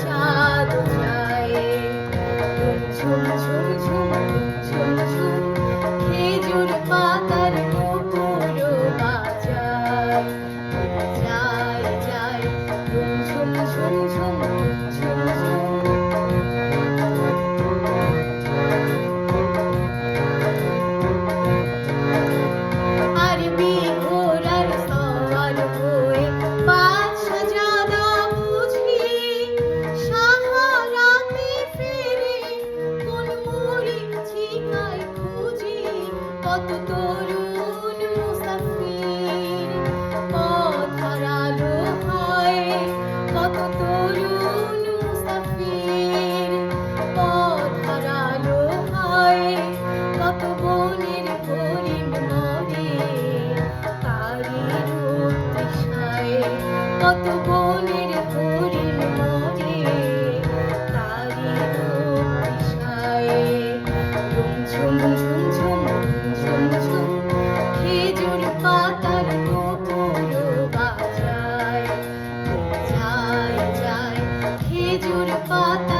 চাঁদ যায়। ঝুম ঝুম ঝুম ঝুম ঝুম খেজুর পাতার নূপুর বাজায়। যায় যায় ঝুম ঝুম ঝুম ঝুম ঝুম ঝুম। আরবি ঘোড়ার সওয়ার হয়ে বাদশা জাদা বুঝি সাহারাতে ফেরে কোন মরীচিকায় খুঁজি। কত তরুণ মুসাফির পথ হারালো হয়, কত তরুণ মুসাফির পথ হারালো হয়। কত বনের হরিণ মরে তারি রূপ তৃষায়, কত বনের হরিণ মরে তারি রূপ তৃষায়। ঝুম ঝুম ঝুম ঝুম ঝুম খেজুর পাতার নূপুর বাজায়। যায় যায় খেজুর পাতা